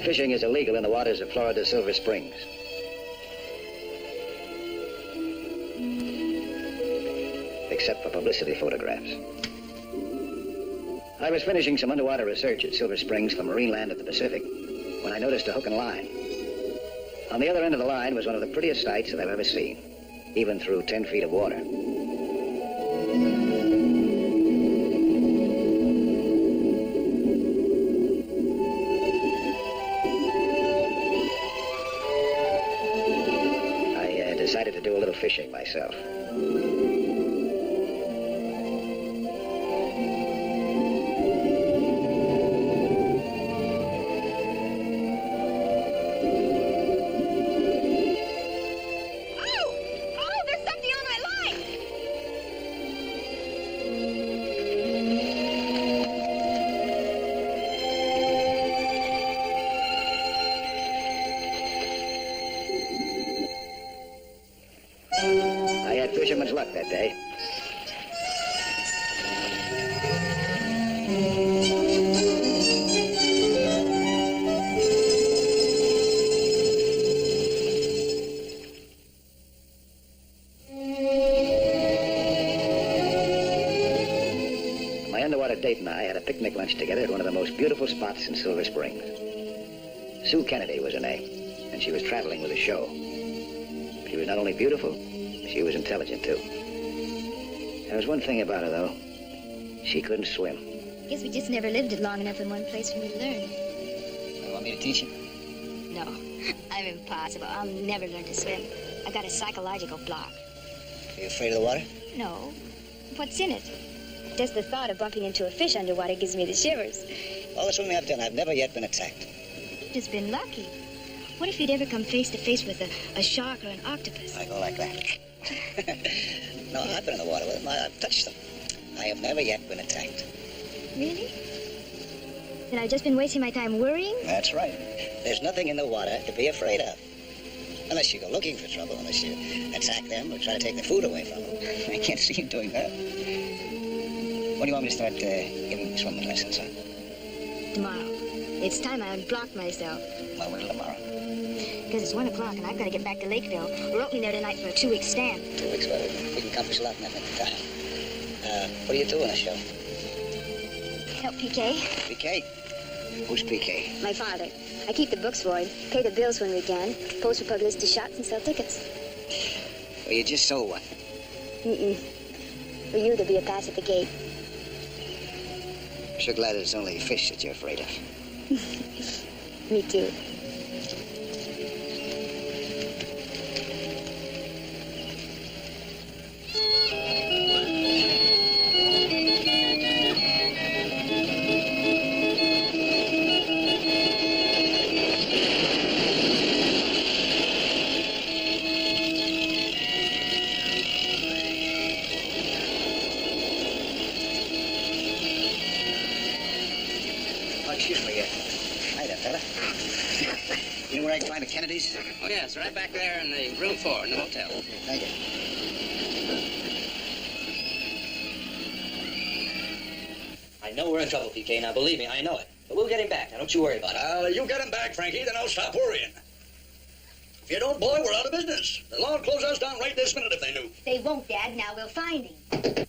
Fishing is illegal in the waters of Florida's Silver Springs. Except for publicity photographs. I was finishing some underwater research at Silver Springs for marine land of the Pacific when I noticed a hook and line. On the other end of the line was one of the prettiest sights that I've ever seen, even through 10 feet of water. I decided to do a little fishing myself. Fisherman's luck that day. My underwater date and I had a picnic lunch together at one of the most beautiful spots in Silver Springs. Sue Kennedy was her name, and she was traveling with a show. She was not only beautiful, she was intelligent, too. There was one thing about her, though. She couldn't swim. Guess we just never lived it long enough in one place for me to learn. You want me to teach you? No, I'm impossible. I'll never learn to swim. I've got a psychological block. Are you afraid of the water? No. What's in it? Just the thought of bumping into a fish underwater gives me the shivers. All the swimming I've done, I've never yet been attacked. You've just been lucky. What if you'd ever come face to face with a shark or an octopus? I go like that. No, I've been in the water with them. I've touched them. I have never yet been attacked. Really? Then I've just been wasting my time worrying? That's right. There's nothing in the water to be afraid of. Unless you go looking for trouble, unless you attack them or try to take their food away from them. I can't see you doing that. When do you want me to start giving swimming lessons, huh? Tomorrow. It's time I unblocked myself. Well, wait till tomorrow. Because it's 1 o'clock and I've got to get back to Lakeville. We're opening there tonight for a 2-week stand. 2 weeks, well, we can accomplish a lot in that length of time. What do you do on a show? Help PK. PK? Who's PK? My father. I keep the books for him, pay the bills when we can, post for publicity shots and sell tickets. Well, you just sold one. For you to be a pass at the gate. I'm sure glad it's only fish that you're afraid of. Me too. Kennedy's? Oh, yes, right back there in the room 4 in the motel. Thank you. I know we're in trouble, PK. Now, believe me, I know it. But we'll get him back. Now, don't you worry about it. You get him back, Frankie, then I'll stop worrying. If you don't, boy, we're out of business. The law will close us down right this minute if they knew. They won't, Dad. Now we'll find him.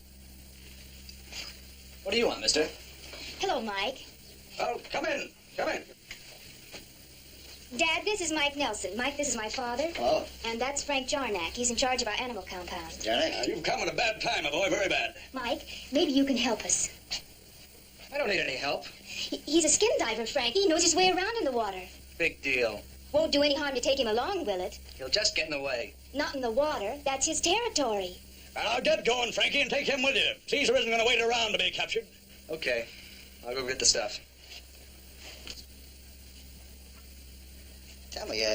What do you want, mister? Hello, Mike. Well, come in. Come in. Dad, this is Mike Nelson. Mike, this is my father. Oh. And that's Frank Jarnack. He's in charge of our animal compound. Jarnack? You've come at a bad time, my boy, very bad. Mike, maybe you can help us. I don't need any help. He's a skin diver, Frankie. He knows his way around in the water. Big deal. Won't do any harm to take him along, will it? He'll just get in the way. Not in the water. That's his territory. Now, get going, Frankie, and take him with you. Caesar isn't going to wait around to be captured. Okay. I'll go get the stuff. Tell me,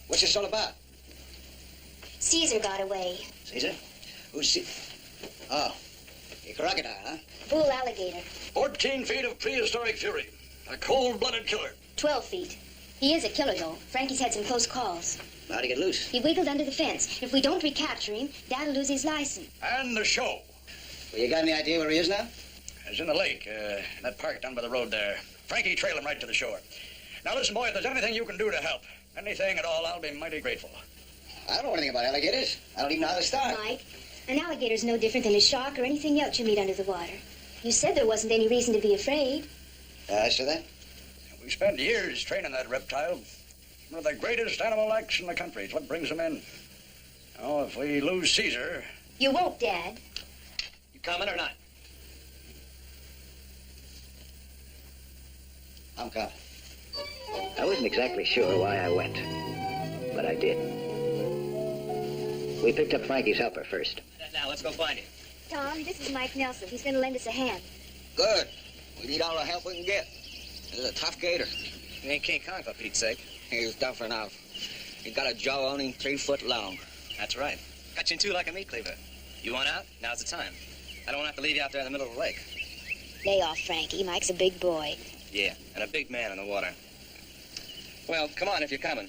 what's this all about? Caesar got away. Caesar? Who's Caesar? Oh, a crocodile, huh? Bull alligator. 14 feet of prehistoric fury. A cold-blooded killer. 12 feet. He is a killer, though. Frankie's had some close calls. How'd he get loose? He wiggled under the fence. If we don't recapture him, Dad'll lose his license. And the show. Well, you got any idea where he is now? He's in the lake, in that park down by the road there. Frankie, trail him right to the shore. Now, listen, boy, if there's anything you can do to help, anything at all, I'll be mighty grateful. I don't know anything about alligators. I don't even know how to start. Mike, an alligator's no different than a shark or anything else you meet under the water. You said there wasn't any reason to be afraid. As for that? We spent years training that reptile. One of the greatest animal likes in the country. It's what brings them in. Oh, if we lose Caesar... You won't, Dad. You coming or not? I'm coming. I wasn't exactly sure why I went, but I did. We picked up Frankie's helper first. Now, let's go find him. Tom, this is Mike Nelson. He's going to lend us a hand. Good. We need all the help we can get. This is a tough gator. He ain't King Kong, for Pete's sake. He's tough enough. He got a jaw on him 3 foot long. That's right. Cut you in two like a meat cleaver. You want out? Now's the time. I don't want to have to leave you out there in the middle of the lake. Lay off, Frankie. Mike's a big boy. Yeah, and a big man in the water. Well, come on if you're coming.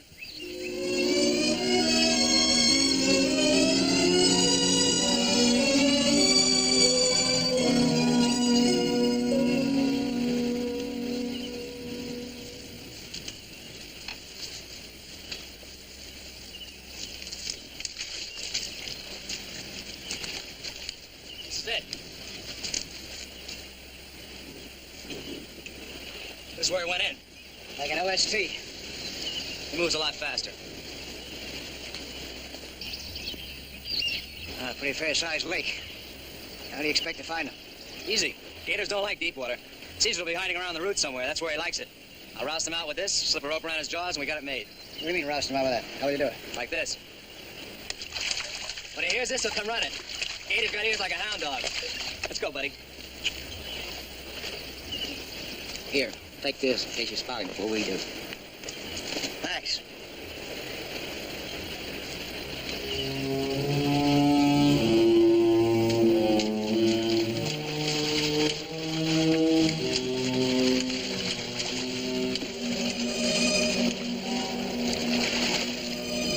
Sit. This is where it went in. Like an OST. He moves a lot faster. Pretty fair-sized lake. How do you expect to find him? Easy. Gators don't like deep water. Caesar will be hiding around the roots somewhere. That's where he likes it. I'll roust him out with this, slip a rope around his jaws, and we got it made. What do you mean roust him out with that? How will you do it? Like this. When he hears this, he'll come running. Gator's got ears like a hound dog. Let's go, buddy. Here, take this in case you spot him before we do. Thanks.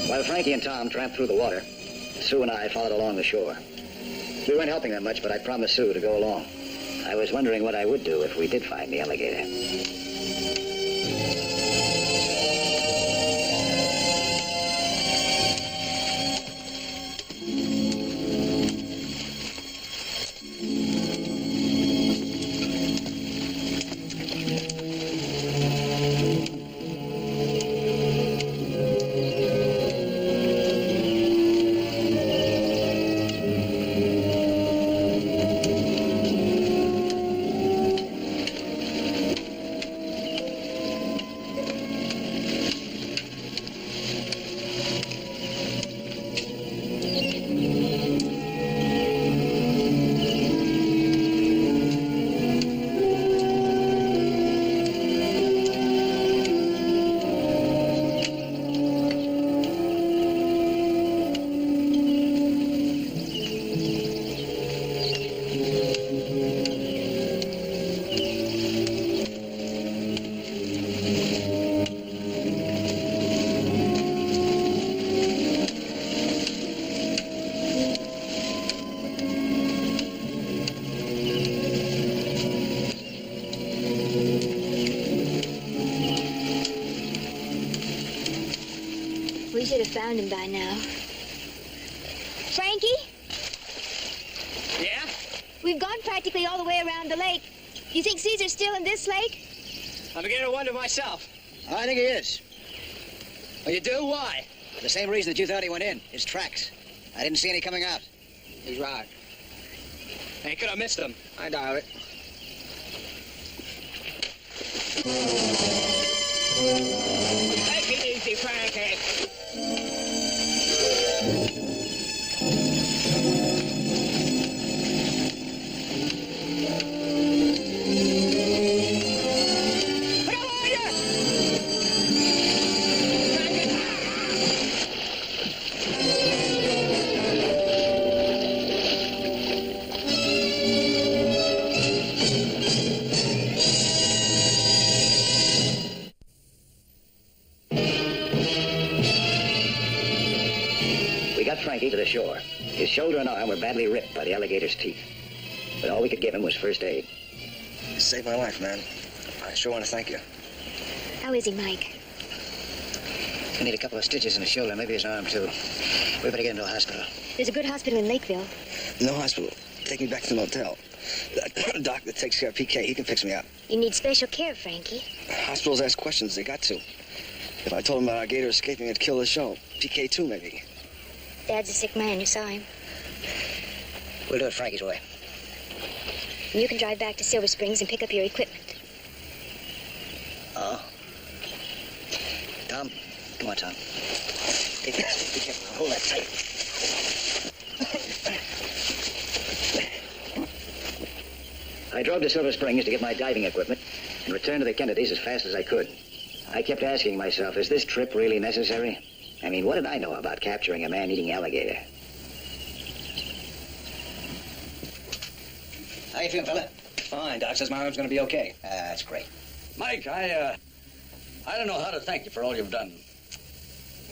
While Frankie and Tom tramped through the water, Sue and I followed along the shore. We weren't helping them much, but I promised Sue to go along. I was wondering what I would do if we did find the alligator. We should have found him by now. Frankie? Yeah? We've gone practically all the way around the lake. You think Caesar's still in this lake? I'm beginning to wonder myself. I think he is. Oh, you do? Why? For the same reason that you thought he went in. His tracks. I didn't see any coming out. He's right. Hey, could have missed him. I doubt it. Take it easy, Frankie. Frankie to the shore. His shoulder and arm were badly ripped by the alligator's teeth. But all we could give him was first aid. You saved my life, man. I sure want to thank you. How is he, Mike? I need a couple of stitches in the shoulder, maybe his arm, too. We better get him to the hospital. There's a good hospital in Lakeville. No hospital. Take me back to the motel. The doc that takes care of PK, he can fix me up. You need special care, Frankie. Hospitals ask questions, they got to. If I told them about our gator escaping, it'd kill the show. PK too, maybe. Dad's a sick man, you saw him. We'll do it Frankie's way. And you can drive back to Silver Springs and pick up your equipment. Oh? Tom? Come on, Tom. Take this. Be careful. I'll hold that tight. I drove to Silver Springs to get my diving equipment and returned to the Kennedys as fast as I could. I kept asking myself, is this trip really necessary? I mean, what did I know about capturing a man-eating alligator? How you feeling, fella? Fine. Doc says my arm's going to be okay. That's great. Mike, I don't know how to thank you for all you've done.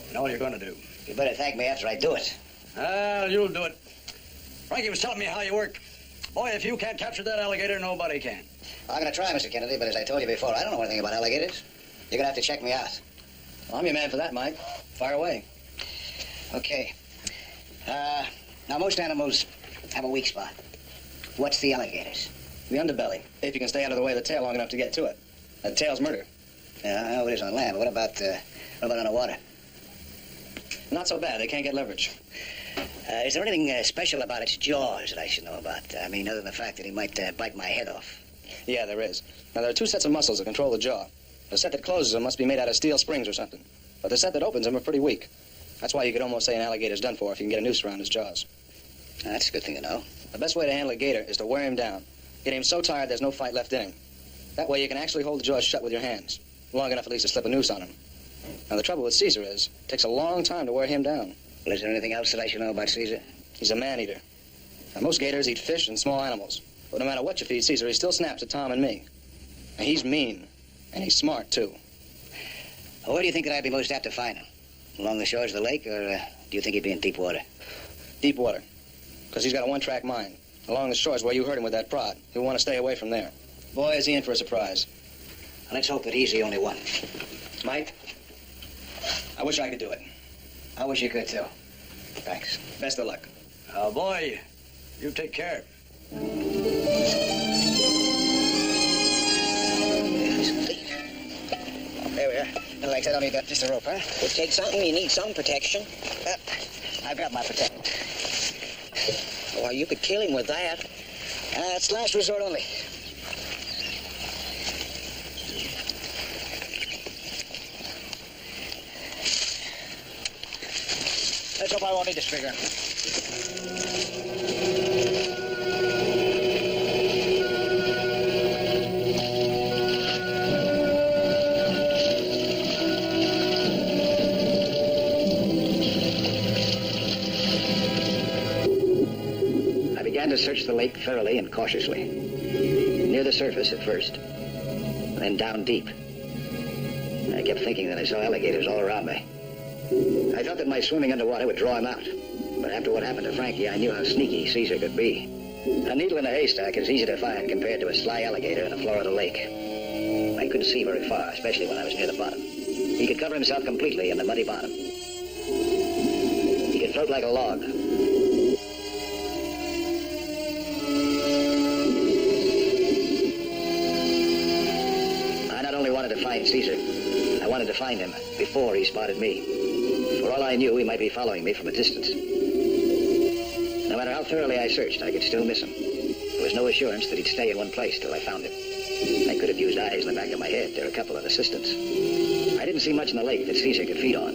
And all you're going to do. You better thank me after I do it. Well, you'll do it. Frankie was telling me how you work. Boy, if you can't capture that alligator, nobody can. I'm going to try, Mr. Kennedy, but as I told you before, I don't know anything about alligators. You're going to have to check me out. Well, I'm your man for that, Mike. Fire away. Okay. Now, most animals have a weak spot. What's the alligator's? The underbelly. If you can stay out of the way of the tail long enough to get to it. The tail's murder. Yeah, I know it is on land, but what about underwater? Not so bad. They can't get leverage. Is there anything special about its jaws that I should know about? I mean, other than the fact that he might bite my head off. Yeah, there is. Now, there are two sets of muscles that control the jaw. The set that closes them must be made out of steel springs or something. But the set that opens them are pretty weak. That's why you could almost say an alligator's done for if you can get a noose around his jaws. That's a good thing to know. The best way to handle a gator is to wear him down. Get him so tired there's no fight left in him. That way you can actually hold the jaws shut with your hands. Long enough at least to slip a noose on him. Now, the trouble with Caesar is, it takes a long time to wear him down. Well, is there anything else that I should know about Caesar? He's a man-eater. Now, most gators eat fish and small animals. But no matter what you feed Caesar, he still snaps at Tom and me. And he's mean. And he's smart, too. Well, where do you think that I'd be most apt to find him? Along the shores of the lake, or do you think he'd be in deep water? Deep water. Because he's got a one-track mind. Along the shores where you heard him with that prod. He'll want to stay away from there. Boy, is he in for a surprise. Let's hope that he's the only one. Mike, I wish I could do it. I wish you could, too. Thanks. Best of luck. Boy, you take care. There we are. No legs, I don't need that. Just a rope, huh? It takes something. You need some protection. I've got my protection. Why, you could kill him with that. It's last resort only. Let's hope I won't need this trigger. I began to search the lake thoroughly and cautiously. Near the surface at first, then down deep. I kept thinking that I saw alligators all around me. I thought that my swimming underwater would draw him out. But after what happened to Frankie, I knew how sneaky Caesar could be. A needle in a haystack is easy to find compared to a sly alligator in a Florida lake. I couldn't see very far, especially when I was near the bottom. He could cover himself completely in the muddy bottom. He could float like a log. I not only wanted to find Caesar, I wanted to find him before he spotted me. For all I knew, he might be following me from a distance. No matter how thoroughly I searched, I could still miss him. There was no assurance that he'd stay in one place till I found him. I could have used eyes in the back of my head or a couple of assistants. I didn't see much in the lake that Caesar could feed on,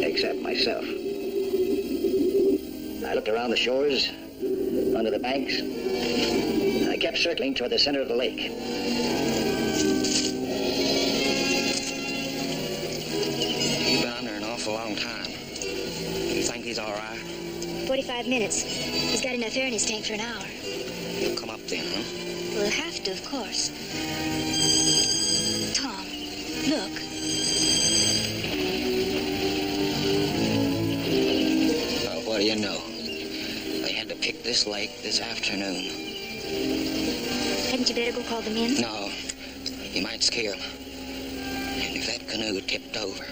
except myself. I looked around the shores, under the banks. I kept circling toward the center of the lake. You've been under an awful long time. You think he's all right? 45 minutes. He's got enough air in his tank for an hour. He'll come up then, huh? We'll have to, of course. Tom, look. Well, what do you know? They had to pick this lake this afternoon. Hadn't you better go call them in? No, you might scare them. And if canoe tipped over.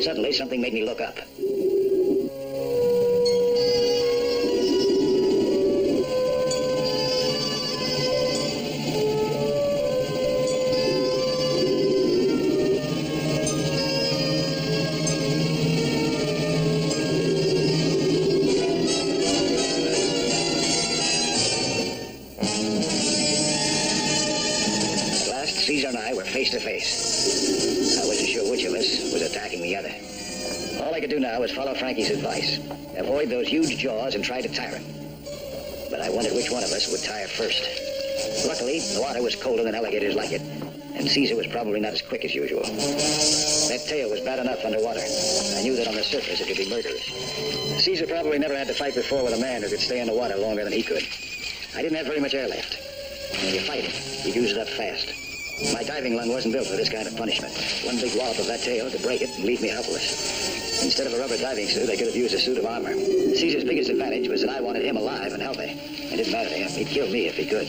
Suddenly, something made me look up. At last, Caesar and I were face to face. I wasn't sure which of us was attacking the other. All I could do now was follow Frankie's advice. Avoid those huge jaws and try to tire him. But I wondered which one of us would tire first. Luckily, the water was colder than alligators like it, and Caesar was probably not as quick as usual. That tail was bad enough underwater. I knew that on the surface it could be murderous. Caesar probably never had to fight before with a man who could stay in the water longer than he could. I didn't have very much air left. When you fight him, you use it up fast. My diving lung wasn't built for this kind of punishment. One big wallop of that tail could break it and leave me helpless. Instead of a rubber diving suit, I could have used a suit of armor. Caesar's biggest advantage was that I wanted him alive and healthy. It didn't matter to him. He'd kill me if he could.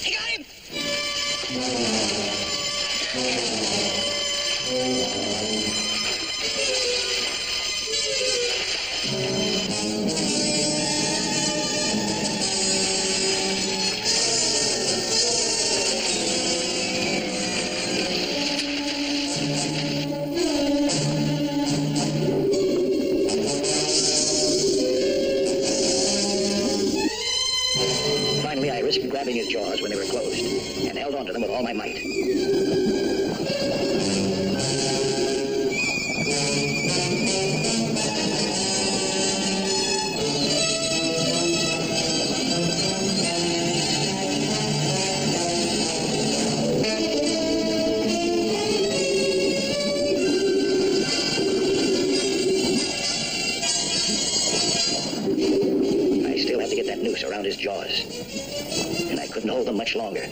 He got him! Finally, I risked grabbing his jaws when they were closed and held onto them with all my might. I still had to get that noose around his jaws, and I couldn't hold them much longer.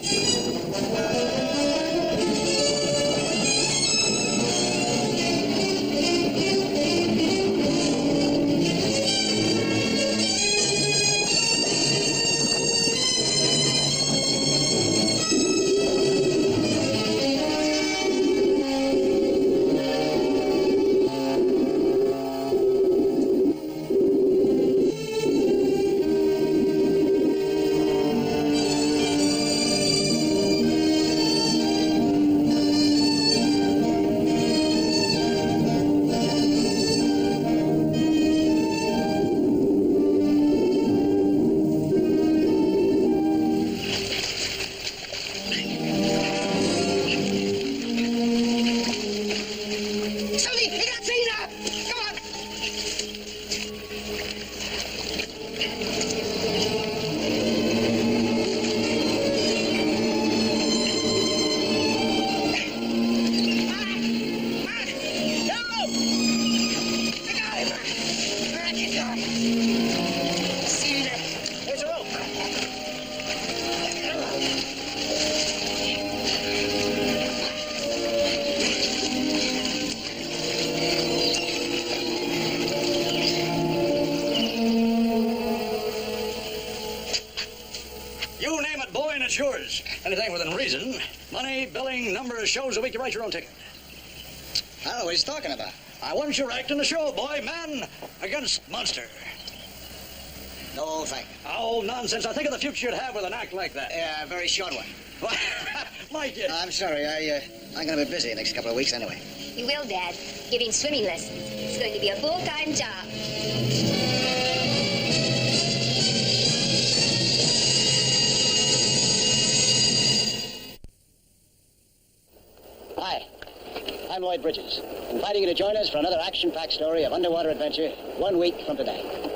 Something! He got Caesar! Come on! You name it, boy, and it's yours. Anything within reason. Money, billing, number of shows a week, you write your own ticket. I don't know what he's talking about. I want you acting the show, boy. Man against monster. The whole thing. Oh, nonsense. I think of the future you'd have with an act like that. Yeah, a very short one. Mike, you... I'm sorry. I'm going to be busy the next couple of weeks anyway. You will, Dad. Giving swimming lessons. It's going to be a full-time job. Hi, I'm Lloyd Bridges, inviting you to join us for another action-packed story of underwater adventure 1 week from today.